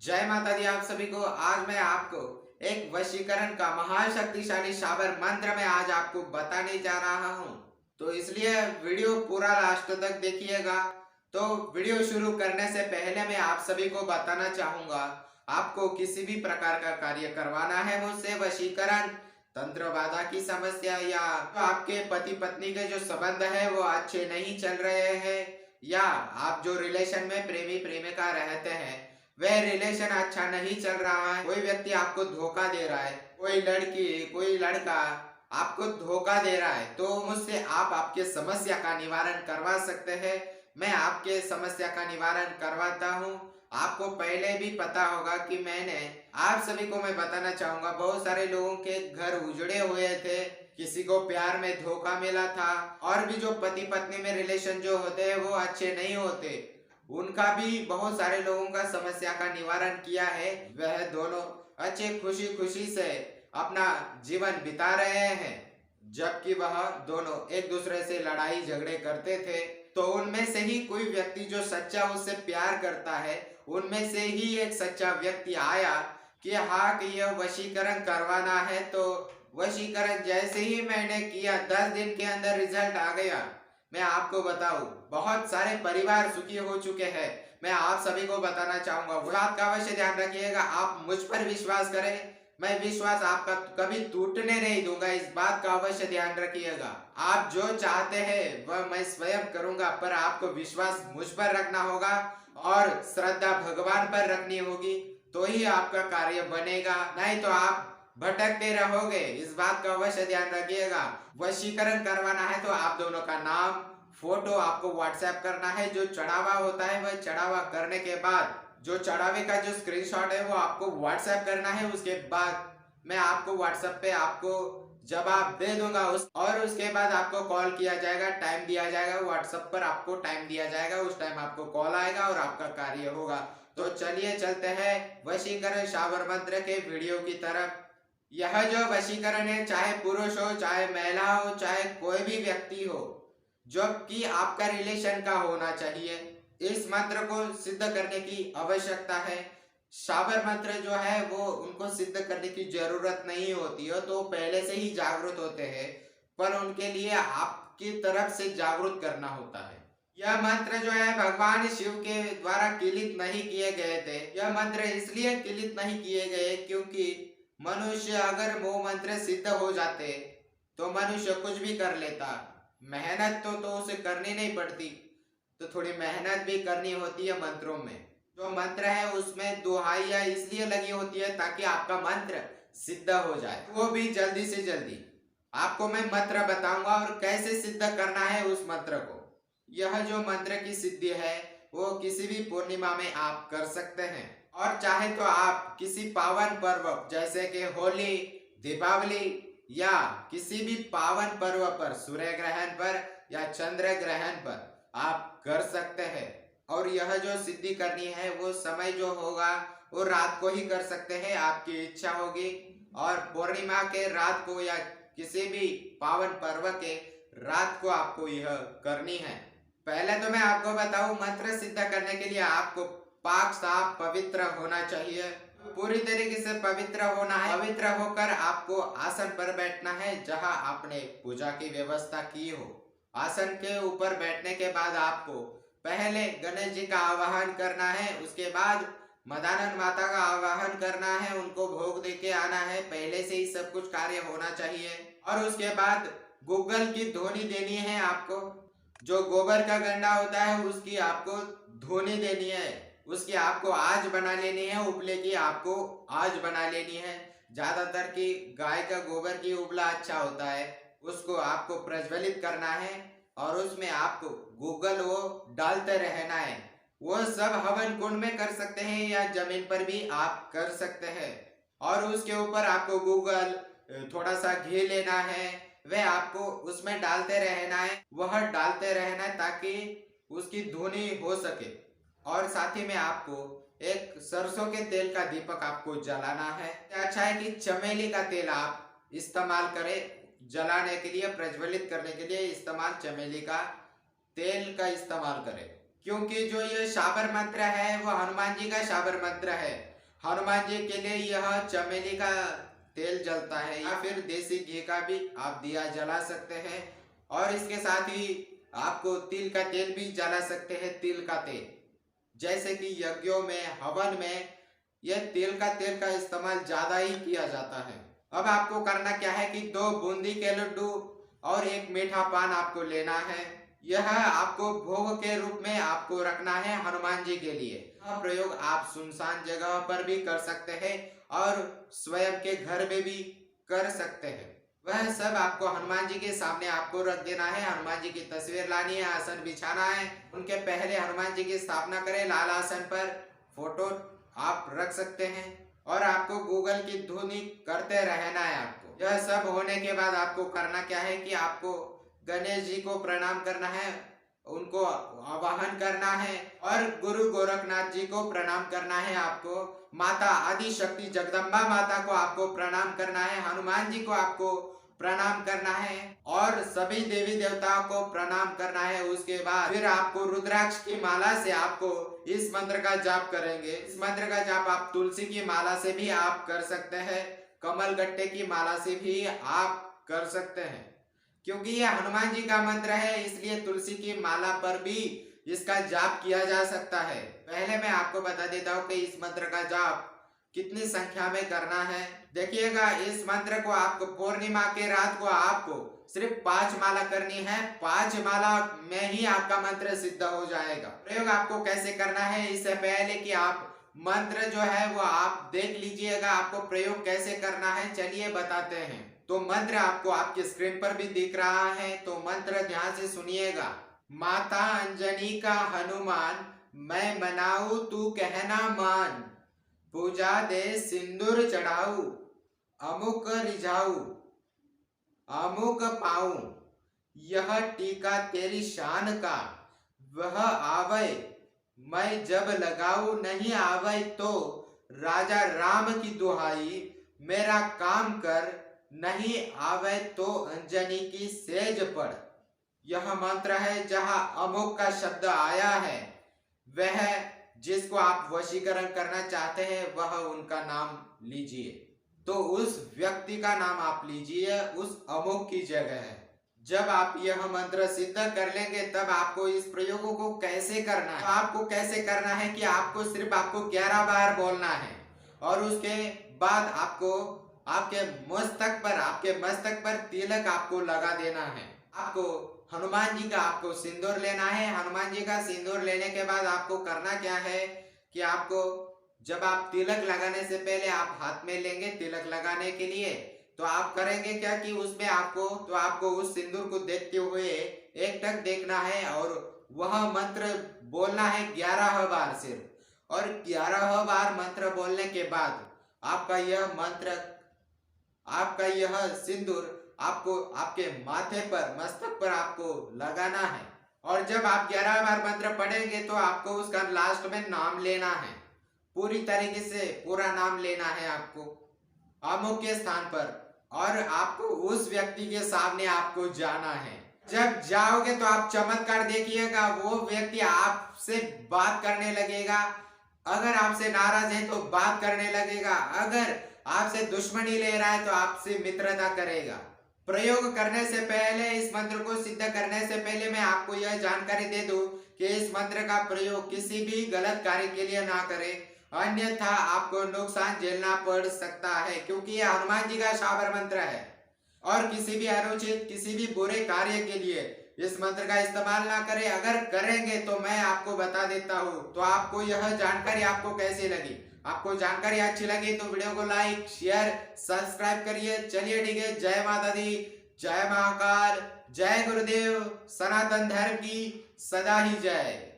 जय माता दी आप सभी को। आज मैं आपको एक वशीकरण का महाशक्तिशाली शाबर मंत्र में आज आपको बताने जा रहा हूँ। तो इसलिए वीडियो पूरा लास्ट तक देखिएगा। तो वीडियो शुरू करने से पहले मैं आप सभी को बताना चाहूंगा, आपको किसी भी प्रकार का कार्य करवाना है मुझसे, वशीकरण, तंत्र बाधा की समस्या, या तो आपके पति पत्नी के जो संबंध है वो अच्छे नहीं चल रहे हैं, या आप जो रिलेशन में प्रेमी प्रेमिका रहते हैं वह रिलेशन अच्छा नहीं चल रहा है, कोई व्यक्ति आपको धोखा दे रहा है, कोई लड़की कोई लड़का आपको धोखा दे रहा है, तो मुझसे आप आपके समस्या का निवारण करवा सकते हैं। मैं आपके समस्या का निवारण करवाता हूँ। आपको पहले भी पता होगा कि मैंने आप सभी को मैं बताना चाहूंगा, बहुत सारे लोगों के घर उजड़े हुए थे, किसी को प्यार में धोखा मिला था, और भी जो पति पत्नी में रिलेशन जो होते हैं वो अच्छे नहीं होते, उनका भी बहुत सारे लोगों का समस्या का निवारण किया है। वह दोनों अच्छे खुशी खुशी से अपना जीवन बिता रहे हैं। जबकि वह दोनों एक दूसरे से लड़ाई झगड़े करते थे, तो उनमें से ही कोई व्यक्ति जो सच्चा उससे प्यार करता है, उनमें से ही एक सच्चा व्यक्ति आया कि हाँ, कि यह वशीकरण करवाना है। तो वशीकरण जैसे ही मैंने किया, 10 दिन के अंदर रिजल्ट आ गया। मैं आपको बताऊं, बहुत सारे परिवार सुखी हो चुके हैं। मैं आप सभी को बताना चाहूंगा, वो बात का अवश्य ध्यान रखिएगा। आप मुझ पर विश्वास करें, मैं विश्वास आपका कभी टूटने नहीं दूंगा, इस बात का अवश्य ध्यान रखिएगा। आप जो चाहते हैं वह मैं स्वयं करूंगा, पर आपको विश्वास मुझ पर रखना होगा और श्रद्धा भगवान पर रखनी होगी, तो ही आपका कार्य बनेगा, नहीं तो आप भटकते रहोगे। इस बात का अवश्य ध्यान रखिएगा। वशीकरण करवाना है तो आप दोनों का नाम, फोटो आपको व्हाट्सएप करना है। जो चढ़ावा होता है वह चढ़ावा करने के बाद जो चढ़ावे का जो स्क्रीनशॉट है वो आपको व्हाट्सएप करना है। उसके बाद मैं आपको व्हाट्सएप पे आपको जवाब दे दूंगा और उसके बाद आपको कॉल किया जाएगा, टाइम दिया जाएगा, व्हाट्सएप पर आपको टाइम दिया जाएगा, उस टाइम आपको कॉल आएगा और आपका कार्य होगा। तो चलिए चलते हैं वशीकरण शाबर मंत्र के वीडियो की तरफ। यह जो वशीकरण है, चाहे पुरुष हो, चाहे महिला हो, चाहे कोई भी व्यक्ति हो, जो कि आपका रिलेशन का होना चाहिए, इस मंत्र को सिद्ध करने की आवश्यकता है। शाबर मंत्र जो है वो उनको सिद्ध करने की जरूरत नहीं होती है, तो पहले से ही जागरूक होते हैं, पर उनके लिए आपकी तरफ से जागरूक करना होता है। यह मंत्र जो है भगवान शिव के द्वारा किलित नहीं किए गए थे। यह मंत्र इसलिए किलित नहीं किए गए क्योंकि मनुष्य अगर वो मंत्र सिद्ध हो जाते तो मनुष्य कुछ भी कर लेता। मेहनत तो उसे करनी नहीं पड़ती, तो थोड़ी मेहनत भी करनी होती है मंत्रों में। जो मंत्र है उसमें दुहाइयां इसलिए लगी होती है ताकि आपका मंत्र सिद्ध हो जाए, वो भी जल्दी से जल्दी। आपको मैं मंत्र बताऊंगा और कैसे सिद्ध करना है उस मंत्र को। यह जो मंत्र की सिद्धि है वो किसी भी पूर्णिमा में आप कर सकते हैं, और चाहे तो आप किसी पावन पर्व जैसे कि होली, दीपावली, या किसी भी पावन पर्व पर, सूर्य ग्रहण पर या चंद्र ग्रहण पर आप कर सकते हैं। और यह जो सिद्धि करनी है वो समय जो होगा वो रात को ही कर सकते हैं, आपकी इच्छा होगी। और पूर्णिमा के रात को या किसी भी पावन पर्व के रात को आपको यह करनी है। पहले तो मैं आपको बताऊं, मंत्र सिद्ध करने के लिए आपको पाक साफ पवित्र होना चाहिए, पूरी तरीके से पवित्र होना है। पवित्र होकर आपको आसन पर बैठना है जहां आपने पूजा की व्यवस्था की हो। आसन के ऊपर बैठने के बाद आपको पहले गणेश जी का आवाहन करना है, उसके बाद मदानंद माता का आवाहन करना है, उनको भोग दे के आना है। पहले से ही सब कुछ कार्य होना चाहिए। और उसके बाद गूगल की ध्वनि देनी है आपको। जो गोबर का गंडा होता है उसकी आपको ध्वनि देनी है, उसकी आपको आज बना लेनी है, उपले की आपको आज बना लेनी है। ज्यादातर की गाय का गोबर की उपला अच्छा होता है, उसको आपको प्रज्वलित करना है और उसमें आपको गूगल वो डालते रहना है। वो सब हवन कुंड में कर सकते हैं या जमीन पर भी आप कर सकते हैं। और उसके ऊपर आपको गूगल, थोड़ा सा घी लेना है, वह आपको उसमें डालते रहना है, वह डालते रहना है ताकि उसकी धुनी हो सके। और साथ ही में आपको एक सरसों के तेल का दीपक आपको जलाना है। अच्छा है कि चमेली का तेल आप इस्तेमाल करें जलाने के लिए, प्रज्वलित करने के लिए इस्तेमाल चमेली का तेल का इस्तेमाल करें, क्योंकि जो ये शाबर मंत्र है वो हनुमान जी का शाबर मंत्र है। हनुमान जी के लिए यह चमेली का तेल जलता है या फिर देसी घी का भी आप दिया जला सकते हैं। और इसके साथ ही आपको तिल का तेल भी जला सकते हैं। तिल का तेल जैसे कि यज्ञों में, हवन में यह तिल का तेल का इस्तेमाल ज्यादा ही किया जाता है। अब आपको करना क्या है कि 2 बूंदी के लड्डू और 1 मीठा पान आपको लेना है। यह आपको भोग के रूप में आपको रखना है हनुमान जी के लिए। यह प्रयोग आप सुनसान जगह पर भी कर सकते हैं और स्वयं के घर में भी कर सकते हैं। वह सब आपको हनुमान जी के सामने आपको रख देना है। हनुमान जी की तस्वीर लानी है, आसन बिछाना है। उनके पहले हनुमान जी की स्थापना करें। लाल आसन पर फोटो आप रख सकते हैं और आपको गूगल की धुनी करते रहना है। आपको यह सब होने के बाद आपको करना क्या है कि आपको गणेश जी को प्रणाम करना है, उनको आवाहन करना है और गुरु गोरखनाथ जी को प्रणाम करना है। आपको माता आदि शक्ति जगदम्बा माता को आपको प्रणाम करना है। हनुमान जी को आपको प्रणाम करना है और सभी देवी देवताओं को प्रणाम करना है। उसके बाद फिर आपको रुद्राक्ष की माला से आपको इस मंत्र का जाप करेंगे। इस मंत्र का जाप आप तुलसी की माला से भी आप कर सकते हैं, कमल गट्टे की माला से भी आप कर सकते हैं। क्योंकि यह हनुमान जी का मंत्र है इसलिए तुलसी की माला पर भी इसका जाप किया जा सकता है। पहले मैं आपको बता देता हूँ कि इस मंत्र का जाप कितनी संख्या में करना है। देखिएगा, इस मंत्र को आपको पूर्णिमा के रात को आपको सिर्फ 5 माला करनी है। 5 माला में ही आपका मंत्र सिद्ध हो जाएगा। प्रयोग आपको कैसे करना है, इससे पहले कि आप मंत्र जो है वो आप देख लीजिएगा आपको प्रयोग कैसे करना है। चलिए बताते हैं। तो मंत्र आपको आपकी स्क्रीन पर भी दिख रहा है, तो मंत्र ध्यान से सुनिएगा। माता अंजनी का हनुमान, मैं मनाऊ तू कहना मान। पूजा दे सिंदूर चढ़ाऊ, अमुक रिझाऊ अमुक पाऊं। यह टीका तेरी शान का, वह आवे मैं जब लगाऊ। नहीं आवे तो राजा राम की दुहाई, मेरा काम कर। नहीं आवे तो अंजनी की सेज पढ़। यह मंत्र है जहां अमुक का शब्द आया है, वह जिसको आप वशीकरण करना चाहते हैं वह उनका नाम लीजिए। तो उस व्यक्ति का नाम आप लीजिए उस अमुक की जगह है। जब आप यह मंत्र सिद्ध कर लेंगे तब आपको इस प्रयोगों को कैसे करना है। तो आपको कैसे करना है कि आपको सिर्फ 11 बार बोलना है और उसके बाद आपको आपके मस्तक पर तिलक आपको लगा देना है। आपको हनुमान जी का आपको सिंदूर लेना है। हनुमान जी का सिंदूर लेने के बाद आपको करना क्या है कि आपको जब आप तिलक लगाने से पहले आप हाथ में लेंगे तिलक लगाने के लिए, तो आप करेंगे क्या कि उसमें आपको उस सिंदूर को देखते हुए एकटक देखना है और वह मंत्र बोलना है 11 बार सिर्फ। और 11 बार मंत्र बोलने के बाद आपका यह सिंदूर आपको आपके माथे पर, मस्तक पर आपको लगाना है। और जब आप 11 बार मंत्र पढ़ेंगे तो आपको उसका लास्ट में नाम लेना है। पूरी तरीके से पूरा नाम लेना है आपको अमुक के स्थान पर और आपको उस व्यक्ति के सामने आपको जाना है। जब जाओगे तो आप चमत्कार देखिएगा, वो व्यक्ति आपसे बात करने लगेगा। अगर आपसे नाराज है तो बात करने लगेगा, अगर आपसे दुश्मनी ले रहा है तो आपसे मित्रता करेगा। प्रयोग करने से पहले, इस मंत्र को सिद्ध करने से पहले मैं आपको यह जानकारी दे दूं कि इस मंत्र का प्रयोग किसी भी गलत कार्य के लिए ना करें, अन्यथा आपको नुकसान झेलना पड़ सकता है। क्योंकि यह हनुमान जी का शाबर मंत्र है और किसी भी अनुचित, किसी भी बुरे कार्य के लिए इस मंत्र का इस्तेमाल ना करें। अगर करेंगे तो मैं आपको बता देता हूँ। तो आपको यह जानकारी आपको कैसी लगी? आपको जानकारी अच्छी लगी तो वीडियो को लाइक, शेयर, सब्सक्राइब करिए। चलिए ठीक है, जय माता दी, जय महाकाल, जय गुरुदेव, सनातन धर्म की सदा ही जय।